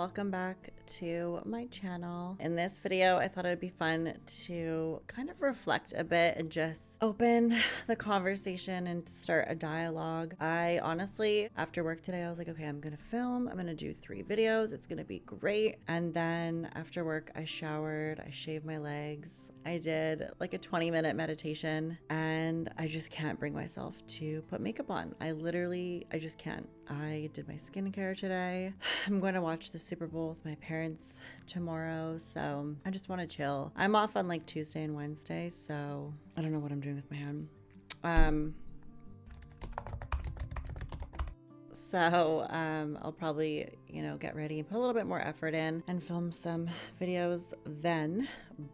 welcome back to my channel. In this video, I thought it'd be fun to kind of reflect a bit and just open the conversation and start a dialogue. I honestly, after work today, I was like, okay, I'm gonna film, I'm gonna do 3 videos, it's gonna be great. And then after work, I showered, I shaved my legs, I did like a 20-minute meditation, and I just can't bring myself to put makeup on. I just can't. I did my skincare today. I'm going to watch the Super Bowl with my parents tomorrow, so I just want to chill. I'm off on like Tuesday and Wednesday, so I don't know what I'm doing with my hand. I'll probably, get ready and put a little bit more effort in and film some videos then.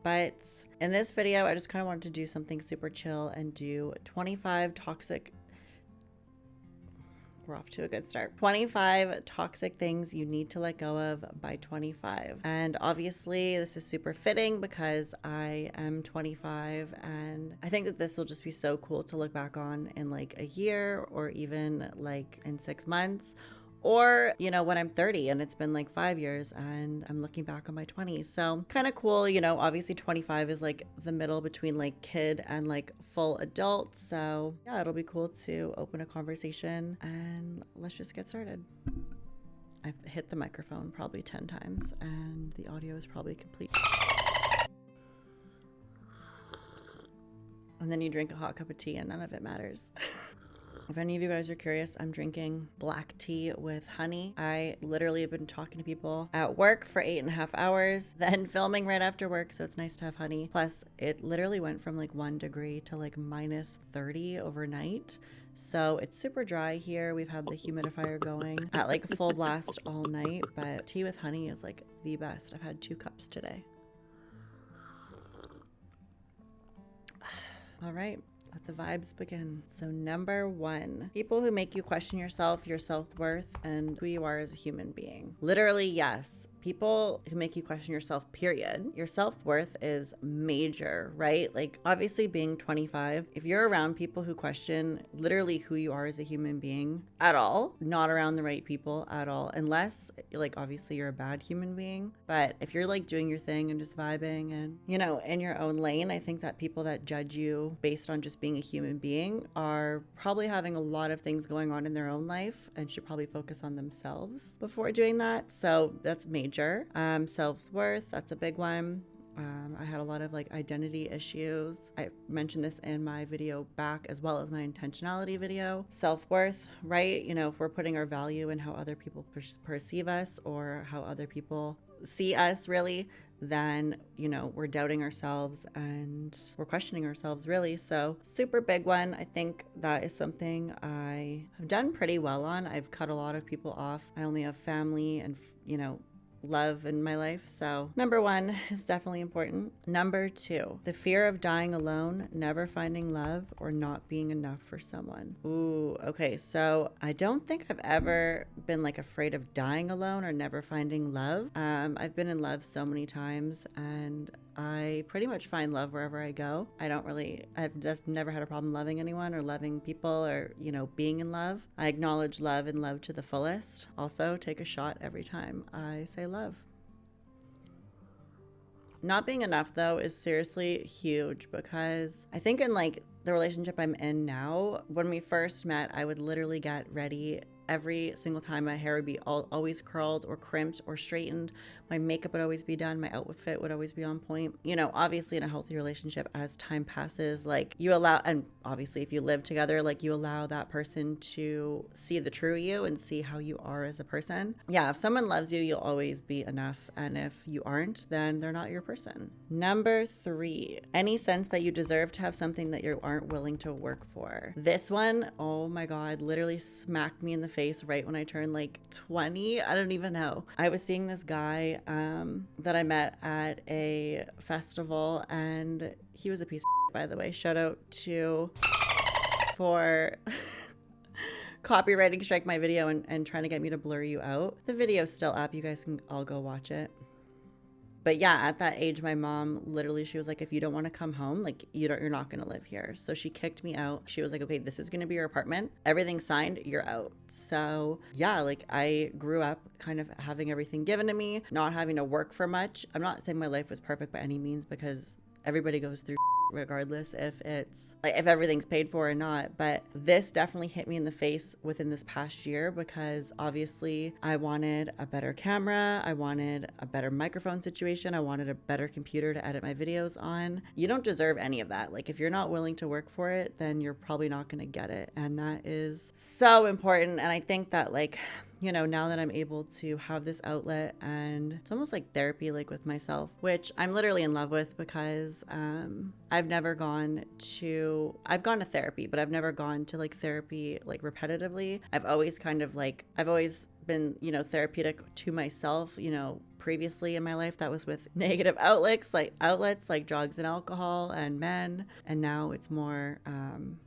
But in this video, I just kind of wanted to do something super chill and do 25 toxic. We're off to a good start. 25 toxic things you need to let go of by 25. And obviously this is super fitting because I am 25, and I think that this will just be so cool to look back on in like a year, or even like in 6 months, or when I'm 30 and it's been like 5 years and I'm looking back on my 20s. So kind of cool. Obviously 25 is like the middle between like kid and like full adult. So yeah, it'll be cool to open a conversation, and let's just get started. I've hit the microphone probably 10 times and the audio is probably complete. And then you drink a hot cup of tea and none of it matters. If any of you guys are curious, I'm drinking black tea with honey. I literally have been talking to people at work for 8.5 hours, then filming right after work, so it's nice to have honey. Plus, it literally went from like 1 degree to like -30 overnight. So it's super dry here. We've had the humidifier going at like full blast all night, but tea with honey is like the best. I've had 2 cups today. All right. Let the vibes begin. So number 1, people who make you question yourself, your self-worth, and who you are as a human being. Literally, yes. People who make you question yourself, period. Your self-worth is major, right? Like obviously being 25, if you're around people who question literally who you are as a human being at all, not around the right people at all, unless like obviously you're a bad human being. But if you're like doing your thing and just vibing and, in your own lane, I think that people that judge you based on just being a human being are probably having a lot of things going on in their own life and should probably focus on themselves before doing that. So that's major. Self-worth, that's a big one. I had a lot of like identity issues. I mentioned this in my video back, as well as my intentionality video. Self-worth, right? If we're putting our value in how other people perceive us or how other people see us, really, then we're doubting ourselves and we're questioning ourselves, really. So super big one. I think that is something I have done pretty well on. I've cut a lot of people off. I only have family and love in my life. So number 1 is definitely important. Number 2, the fear of dying alone, never finding love, or not being enough for someone. Ooh, okay. So I don't think I've ever been like afraid of dying alone or never finding love. I've been in love so many times, and I pretty much find love wherever I go. I've just never had a problem loving anyone or loving people or, being in love. I acknowledge love and love to the fullest. Also, take a shot every time I say love. Not being enough, though, is seriously huge, because I think in like the relationship I'm in now, when we first met, I would literally get ready every single time. My hair would be always curled or crimped or straightened. My makeup would always be done. My outfit would always be on point. Obviously in a healthy relationship, as time passes, like you allow, and obviously if you live together, like you allow that person to see the true you and see how you are as a person. Yeah, if someone loves you, you'll always be enough. And if you aren't, then they're not your person. Number 3, any sense that you deserve to have something that you aren't willing to work for. This one, oh my God, literally smacked me in the face right when I turned like 20. I don't even know. I was seeing this guy that I met at a festival, and he was a piece of by the way. Shout out to for copywriting strike my video and trying to get me to blur you out. The video's still up. You guys can all go watch it. But yeah, at that age, my mom literally, she was like, if you don't want to come home, like you're not going to live here. So she kicked me out. She was like, okay, this is going to be your apartment. Everything's signed. You're out. So yeah, like I grew up kind of having everything given to me, not having to work for much. I'm not saying my life was perfect by any means, because everybody goes through regardless if it's like if everything's paid for or not. But this definitely hit me in the face within this past year, because obviously I wanted a better camera, I wanted a better microphone situation, I wanted a better computer to edit my videos on. You don't deserve any of that. Like if you're not willing to work for it, then you're probably not going to get it, and that is so important. And I think that like, you know, now that I'm able to have this outlet, and it's almost like therapy, like with myself, which I'm literally in love with, because I've gone to therapy, but I've never gone to like therapy like repetitively. I've always been, you know, therapeutic to myself, you know, previously in my life. That was with negative outlets like drugs and alcohol and men. And now it's more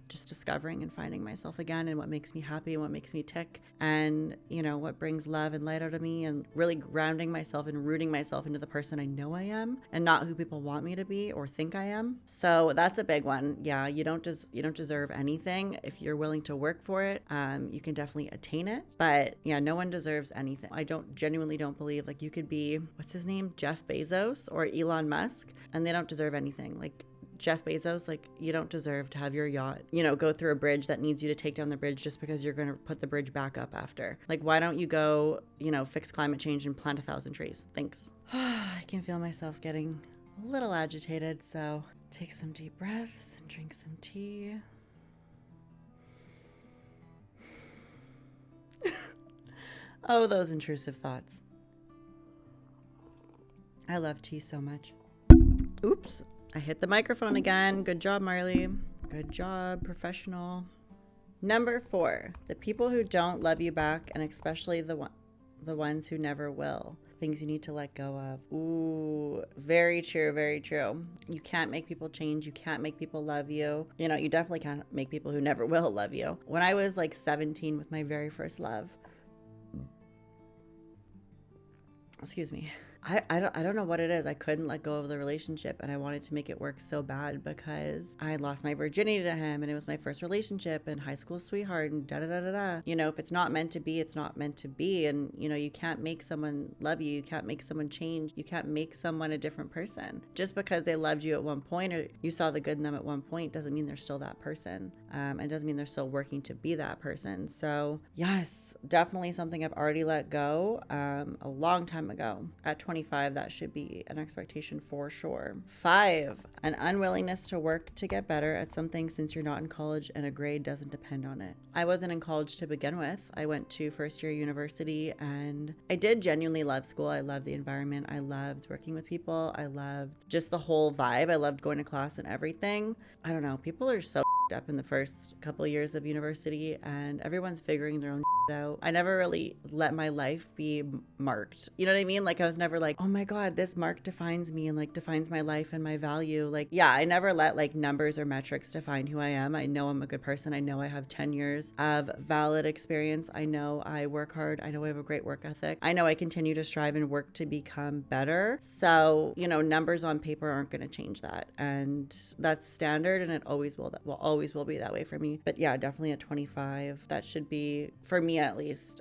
just discovering and finding myself again, and what makes me happy and what makes me tick, and, you know, what brings love and light out of me, and really grounding myself and rooting myself into the person I know I am, and not who people want me to be or think I am. So that's a big one. Yeah, you don't deserve anything. If you're willing to work for it, you can definitely attain it. But yeah, no one deserves anything. I genuinely don't believe like you could be, what's his name, Jeff Bezos or Elon Musk, and they don't deserve anything. Like Jeff Bezos, like you don't deserve to have your yacht, you know, go through a bridge that needs you to take down the bridge just because you're going to put the bridge back up after. Like, why don't you go, you know, fix climate change and plant 1,000 trees? Thanks. I can feel myself getting a little agitated, so take some deep breaths and drink some tea. Oh, those intrusive thoughts. I love tea so much. Oops, I hit the microphone again. Good job, Marley. Good job, professional. Number 4, the people who don't love you back, and especially the ones who never will. Things you need to let go of. Ooh, very true, very true. You can't make people change. You can't make people love you. You know, you definitely can't make people who never will love you. When I was like 17 with my very first love, excuse me, I don't know what it is. I couldn't let go of the relationship, and I wanted to make it work so bad because I had lost my virginity to him, and it was my first relationship and high school sweetheart and da-da-da-da-da. You know, if it's not meant to be, it's not meant to be. And, you know, you can't make someone love you. You can't make someone change. You can't make someone a different person. Just because they loved you at one point or you saw the good in them at one point doesn't mean they're still that person. And doesn't mean they're still working to be that person. So yes, definitely something I've already let go a long time ago. At 25, that should be an expectation for sure. 5, an unwillingness to work to get better at something since you're not in college and a grade doesn't depend on it. I wasn't in college to begin with. I went to first year university, and I did genuinely love school. I loved the environment. I loved working with people. I loved just the whole vibe. I loved going to class and everything. I don't know. People are so up in the first couple years of university, and everyone's figuring their own out. I never really let my life be marked. You know what I mean? Like I was never like, oh my God, this mark defines me and like defines my life and my value. Like, yeah, I never let like numbers or metrics define who I am. I know I'm a good person. I know I have 10 years of valid experience. I know I work hard. I know I have a great work ethic. I know I continue to strive and work to become better. So, you know, numbers on paper aren't going to change that. And that's standard, and it always will be that way for me. But yeah, definitely at 25, that should be, for me at least,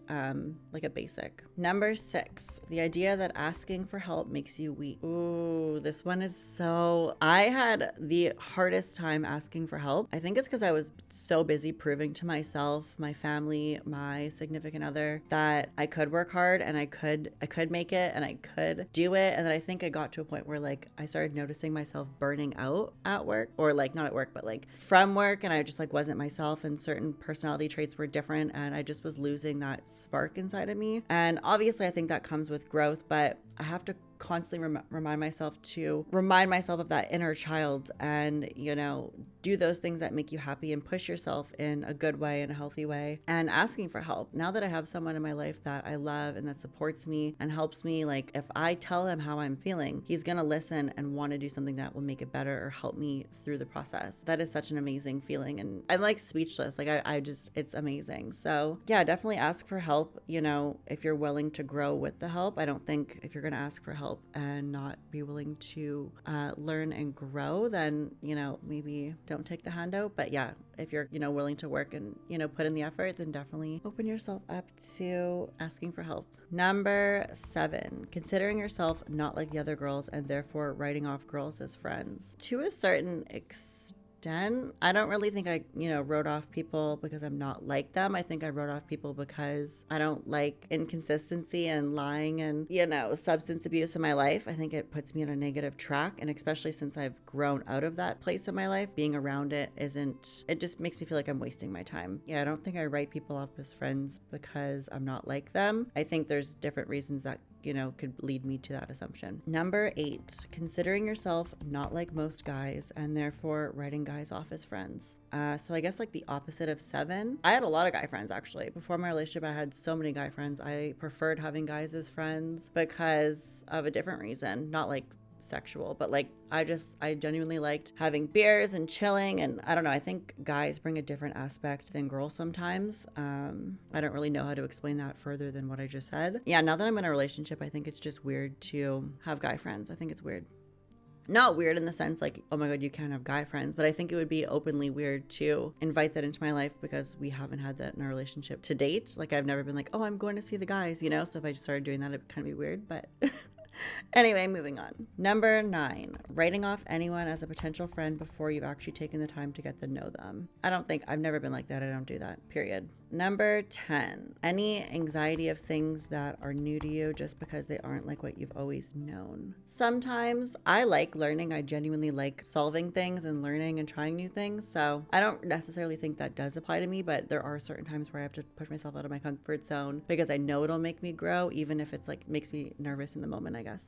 like a basic. Number 6, the idea that asking for help makes you weak. Ooh, this one is so, I had the hardest time asking for help. I think it's because I was so busy proving to myself, my family, my significant other, that I could work hard and I could make it and I could do it. And then I think I got to a point where like I started noticing myself burning out at work, or like not at work, but like from work, and I just like wasn't myself, and certain personality traits were different, and I just was losing that spark inside of me. And obviously I think that comes with growth, but I have to constantly remind myself of that inner child, and, you know, do those things that make you happy and push yourself in a good way, in a healthy way. And asking for help, now that I have someone in my life that I love and that supports me and helps me, like if I tell him how I'm feeling, he's gonna listen and want to do something that will make it better or help me through the process. That is such an amazing feeling, and I'm like speechless. Like I just, it's amazing. So yeah, definitely ask for help, you know, if you're willing to grow with the help. I don't think if you're gonna ask for help, help and not be willing to learn and grow, then, you know, maybe don't take the handout. But yeah, if you're, you know, willing to work and, you know, put in the effort, then definitely open yourself up to asking for help. Number 7, considering yourself not like the other girls and therefore writing off girls as friends. To a certain extent, I don't really think I, you know, wrote off people because I'm not like them. I think I wrote off people because I don't like inconsistency and lying and, you know, substance abuse in my life. I think it puts me on a negative track. And especially since I've grown out of that place in my life, being around it just makes me feel like I'm wasting my time. Yeah, I don't think I write people off as friends because I'm not like them. I think there's different reasons that, you know, could lead me to that assumption. Number 8, considering yourself not like most guys and therefore writing guys off as friends. So I guess like the opposite of 7. I had a lot of guy friends actually. Before my relationship, I had so many guy friends. I preferred having guys as friends because of a different reason, not like sexual, but like I genuinely liked having beers and chilling, and I don't know, I think guys bring a different aspect than girls sometimes. I don't really know how to explain that further than what I just said. Yeah, now that I'm in a relationship, I think it's just weird to have guy friends. I think it's weird. Not weird in the sense like, oh my God, you can't have guy friends, but I think it would be openly weird to invite that into my life because we haven't had that in our relationship to date. Like I've never been like, oh, I'm going to see the guys, you know? So if I just started doing that, it'd kind of be weird, but anyway, moving on. Number 9, writing off anyone as a potential friend before you've actually taken the time to get to know them. I've never been like that. I don't do that, period. Number 10, any anxiety of things that are new to you just because they aren't like what you've always known. Sometimes I like learning. I genuinely like solving things and learning and trying new things. So I don't necessarily think that does apply to me, but there are certain times where I have to push myself out of my comfort zone because I know it'll make me grow, even if it's like makes me nervous in the moment, I guess.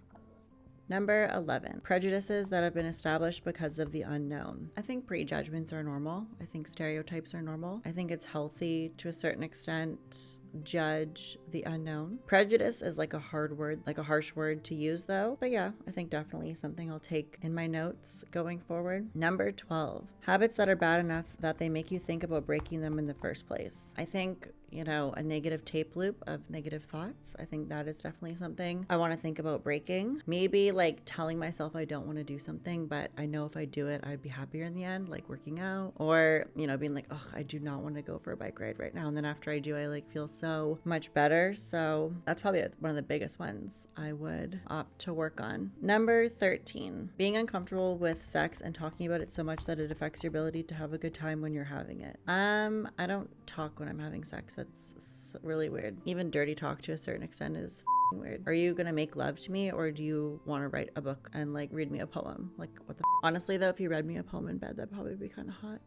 Number 11, prejudices that have been established because of the unknown. I think prejudgments are normal. I think stereotypes are normal. I think it's healthy to a certain extent judge the unknown. Prejudice is like a hard word, like a harsh word to use though. But yeah, I think definitely something I'll take in my notes going forward. Number 12, habits that are bad enough that they make you think about breaking them in the first place. I think, you know, a negative tape loop of negative thoughts. I think that is definitely something I want to think about breaking. Maybe like telling myself I don't want to do something, but I know if I do it, I'd be happier in the end, like working out, or, you know, being like, oh, I do not want to go for a bike ride right now. And then after I do, I like feel so much better. So that's probably one of the biggest ones I would opt to work on. Number 13, being uncomfortable with sex and talking about it so much that it affects your ability to have a good time when you're having it. I don't talk when I'm having sex. That's really weird. Even dirty talk to a certain extent is weird. Are you gonna make love to me, or do you want to write a book and like read me a poem? Like what the honestly though, if you read me a poem in bed, that'd probably be kind of hot.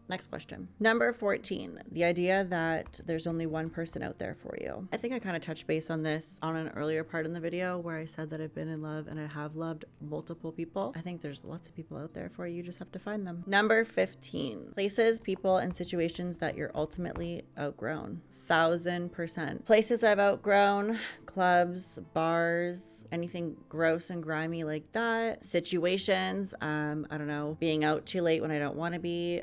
Next question. Number 14, the idea that there's only one person out there for you. I think I kind of touched base on this on an earlier part in the video where I said that I've been in love and I have loved multiple people. I think there's lots of people out there for you. You just have to find them. Number 15, places, people, and situations that you're ultimately outgrown. 1000%. Places I've outgrown, clubs, bars, anything gross and grimy like that. Situations, I don't know, being out too late when I don't want to be,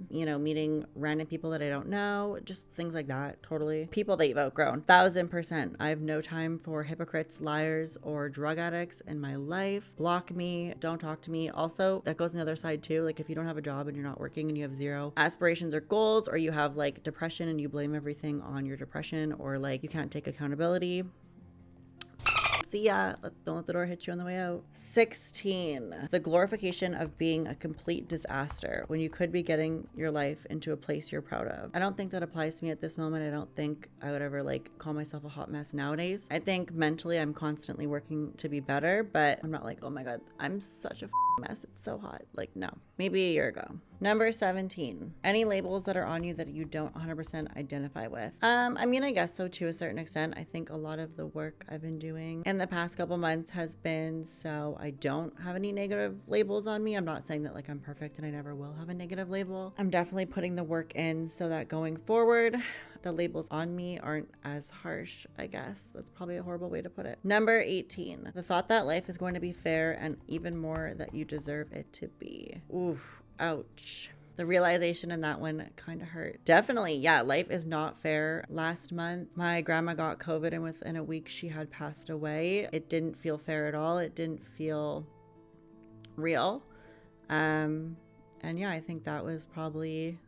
you know, meeting random people that I don't know, just things like that. Totally. People that you've outgrown. 1000%. I have no time for hypocrites, liars, or drug addicts in my life. Block me. Don't talk to me. Also, that goes on the other side too. Like if you don't have a job and you're not working and you have zero aspirations or goals, or you have like depression and you blame everything on your depression, or like you can't take accountability, see ya. Don't let the door hit you on the way out. 16, the glorification of being a complete disaster when you could be getting your life into a place you're proud of. I don't think that applies to me at this moment. I don't think I would ever like call myself a hot mess nowadays. I think mentally I'm constantly working to be better, but I'm not like, oh my God, I'm such a mess. It's so hot. Like, no. Maybe a year ago. Number 17, any labels that are on you that you don't 100% identify with. I mean, I guess so to a certain extent. I think a lot of the work I've been doing in the past couple months has been so I don't have any negative labels on me. I'm not saying that like I'm perfect and I never will have a negative label. I'm definitely putting the work in so that going forward, the labels on me aren't as harsh, I guess. That's probably a horrible way to put it. Number 18, the thought that life is going to be fair and even more that you deserve it to be. Oof. Ouch. the realization in that one kind of hurt. Definitely, yeah, life is not fair. Last month, my grandma got COVID and within a week she had passed away. It didn't feel fair at all. It didn't feel real. And yeah, I think that was probably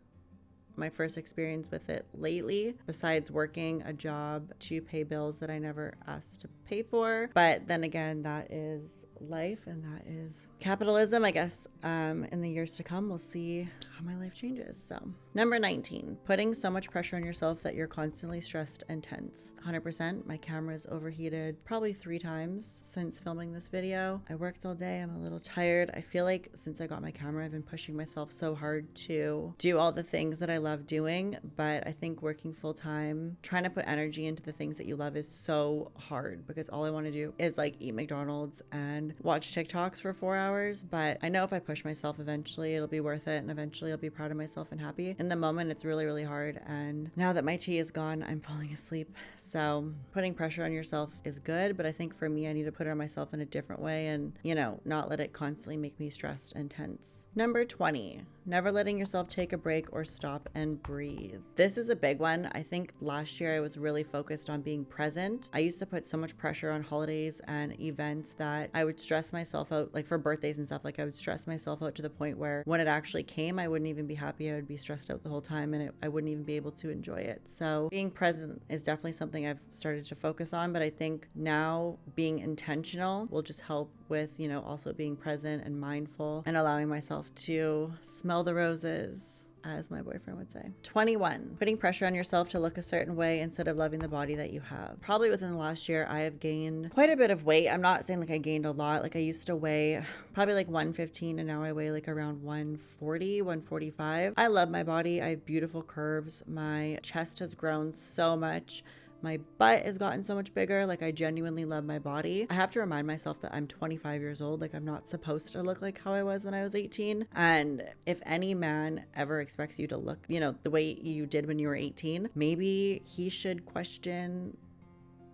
my first experience with it lately, besides working a job to pay bills that I never asked to pay for. But then again, that is life and that is capitalism, I guess. In the years to come, we'll see how my life changes. So number 19, putting so much pressure on yourself that you're constantly stressed and tense. 100%. My camera's overheated probably 3 times since filming this video. I worked all day. I'm a little tired. I feel like since I got my camera, I've been pushing myself so hard to do all the things that I love doing. But I think working full time, trying to put energy into the things that you love is so hard, because all I want to do is like eat McDonald's and watch TikToks for 4 hours. But I know if I push myself, eventually it'll be worth it, and eventually I'll be proud of myself and happy. In the moment, it's really, really hard. And now that my tea is gone, I'm falling asleep. So putting pressure on yourself is good, but I think for me, I need to put it on myself in a different way and, you know, not let it constantly make me stressed and tense. Number 20, never letting yourself take a break or stop and breathe. This is a big one. I think last year I was really focused on being present. I used to put so much pressure on holidays and events that I would stress myself out, like for birthdays and stuff, like I would stress myself out to the point where when it actually came, I wouldn't even be happy. I would be stressed out the whole time and I wouldn't even be able to enjoy it. So being present is definitely something I've started to focus on, but I think now being intentional will just help with, you know, also being present and mindful and allowing myself to smell the roses, as my boyfriend would say. 21, putting pressure on yourself to look a certain way instead of loving the body that you have. Probably within the last year, I have gained quite a bit of weight. I'm not saying like I gained a lot. Like I used to weigh probably like 115 and now I weigh like around 140, 145. I love my body. I have beautiful curves. My chest has grown so much. My butt has gotten so much bigger. Like I genuinely love my body. I have to remind myself that I'm 25 years old. Like I'm not supposed to look like how I was when I was 18. And if any man ever expects you to look, you know, the way you did when you were 18, maybe he should question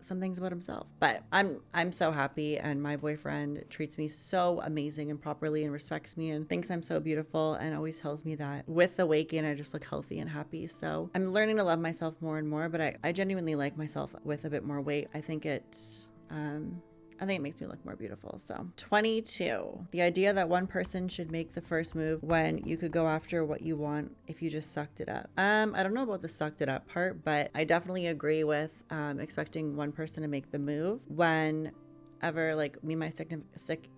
some things about himself. But I'm so happy, and my boyfriend treats me so amazing and properly and respects me and thinks I'm so beautiful and always tells me that with the weight gain I just look healthy and happy. So I'm learning to love myself more and more, but I genuinely like myself with a bit more weight. I think it makes me look more beautiful. So 22, the idea that one person should make the first move when you could go after what you want if you just sucked it up. I don't know about the sucked it up part, but I definitely agree with expecting one person to make the move whenever like me and my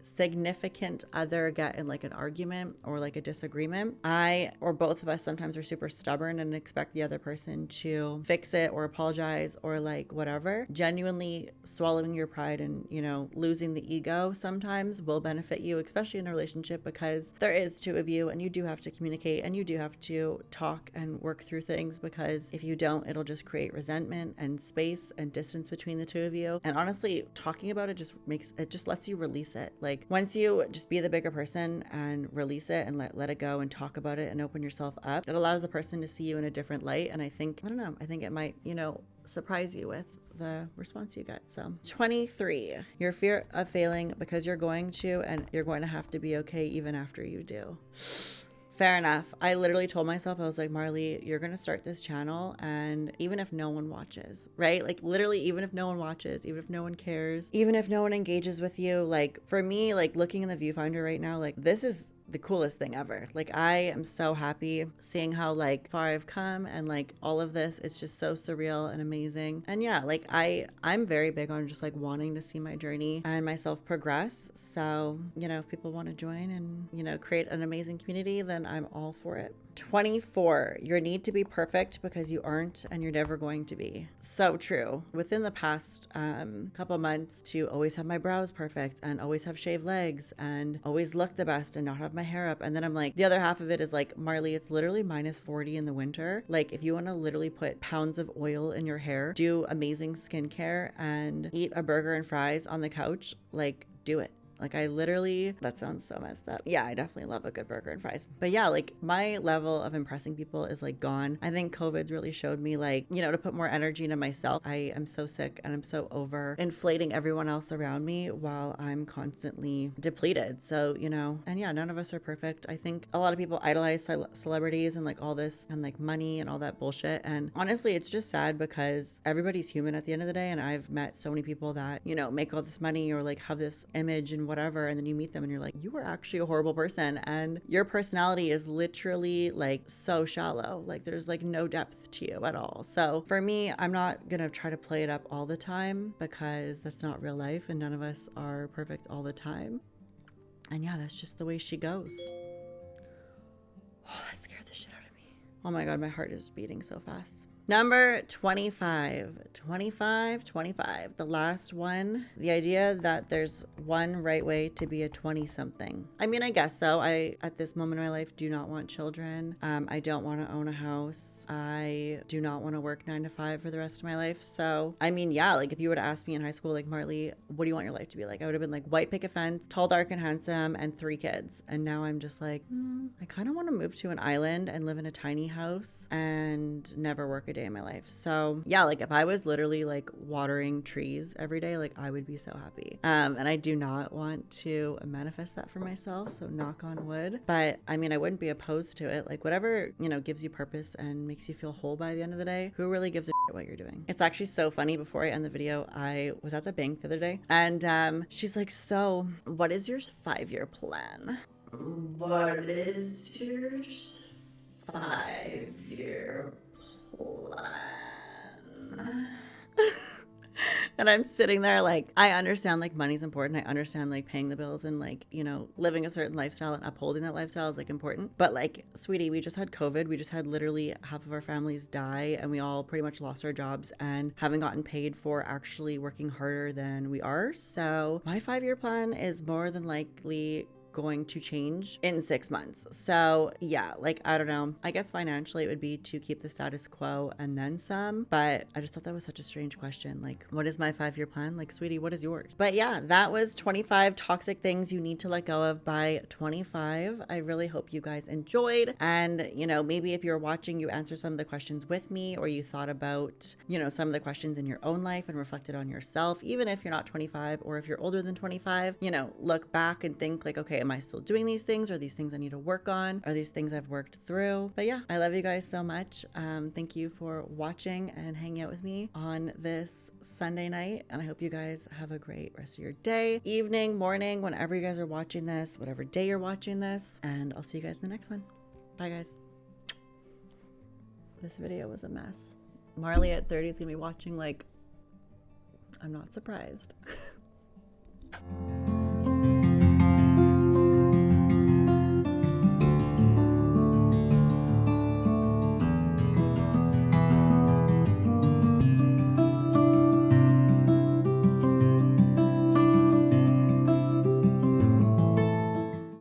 significant other get in like an argument or like a disagreement. I or both of us sometimes are super stubborn and expect the other person to fix it or apologize or like whatever. Genuinely swallowing your pride and, you know, losing the ego sometimes will benefit you, especially in a relationship, because there is 2 of you and you do have to communicate and you do have to talk and work through things, because if you don't, it'll just create resentment and space and distance between the 2 of you. And honestly, talking about it just lets you release it. Like once you just be the bigger person and release it and let it go and talk about it and open yourself up, it allows the person to see you in a different light. And I think it might, you know, surprise you with the response you get. So 23, your fear of failing because you're going to have to be okay even after you do. Fair enough. I literally told myself, I was like, Marley, you're going to start this channel, and even if no one watches, right? Like literally, even if no one watches, even if no one cares, even if no one engages with you, like for me, like looking in the viewfinder right now, like this is the coolest thing ever. Like I am so happy seeing how like far I've come, and like all of this, it's just so surreal and amazing. And yeah, like I'm very big on just like wanting to see my journey and myself progress. So, you know, if people want to join and, you know, create an amazing community, then I'm all for it. 24, your need to be perfect because you aren't and you're never going to be. So true. Within the past couple months, to always have my brows perfect and always have shaved legs and always look the best and not have my hair up. And then I'm like, the other half of it is like, Marley, it's literally -40 in the winter. Like if you want to literally put pounds of oil in your hair, do amazing skincare and eat a burger and fries on the couch, like do it. Like I literally, that sounds so messed up. Yeah, I definitely love a good burger and fries. But yeah, like my level of impressing people is like gone. I think COVID's really showed me like, you know, to put more energy into myself. I am so sick and I'm so over inflating everyone else around me while I'm constantly depleted. So, you know, and yeah, none of us are perfect. I think a lot of people idolize celebrities and like all this and like money and all that bullshit. And honestly, it's just sad because everybody's human at the end of the day. And I've met so many people that, you know, make all this money or like have this image and whatever. And then you meet them and you're like, you were actually a horrible person. And your personality is literally like so shallow. Like there's like no depth to you at all. So for me, I'm not going to try to play it up all the time because that's not real life and none of us are perfect all the time. And yeah, that's just the way she goes. Oh, that scared the shit out of me. Oh my God, my heart is beating so fast. Number 25, the last one. The idea that there's one right way to be a 20-something. I mean, I guess so. I, at this moment in my life, do not want children. I don't want to own a house. I do not want to work 9 to 5 for the rest of my life. So, I mean, yeah, like if you were to ask me in high school, like, Marley, what do you want your life to be like? I would have been like white picket fence, tall, dark, and handsome, and 3 kids. And now I'm just like, I kind of want to move to an island and live in a tiny house and never work a day in my life. So yeah, like if I was literally like watering trees every day, like I would be so happy. And I do not want to manifest that for myself, so knock on wood. But I mean, I wouldn't be opposed to it. Like whatever, you know, gives you purpose and makes you feel whole by the end of the day, who really gives a shit what you're doing? It's actually so funny. Before I end the video, I was at the bank the other day and she's like, so what is your 5-year plan? What is your 5-year plan? And I'm sitting there like, I understand like money's important. I understand like paying the bills and like, you know, living a certain lifestyle and upholding that lifestyle is like important. But like, sweetie, we just had COVID. We just had literally half of our families die and we all pretty much lost our jobs and haven't gotten paid for actually working harder than we are. So my 5-year plan is more than likely going to change in 6 months. So yeah, like I don't know, I guess financially it would be to keep the status quo and then some, but I just thought that was such a strange question. Like, what is my 5-year plan? Like, sweetie, what is yours? But yeah, that was 25 toxic things you need to let go of by 25. I really hope you guys enjoyed, and you know, maybe if you're watching, you answer some of the questions with me, or you thought about, you know, some of the questions in your own life and reflected on yourself. Even if you're not 25 or if you're older than 25, you know, look back and think like, okay, am I still doing these things? Are these things I need to work on? Are these things I've worked through? But yeah, I love you guys so much. Thank you for watching and hanging out with me on this Sunday night. And I hope you guys have a great rest of your day, evening, morning, whenever you guys are watching this, whatever day you're watching this. And I'll see you guys in the next one. Bye, guys. This video was a mess. Marley at 30 is gonna be watching like, I'm not surprised.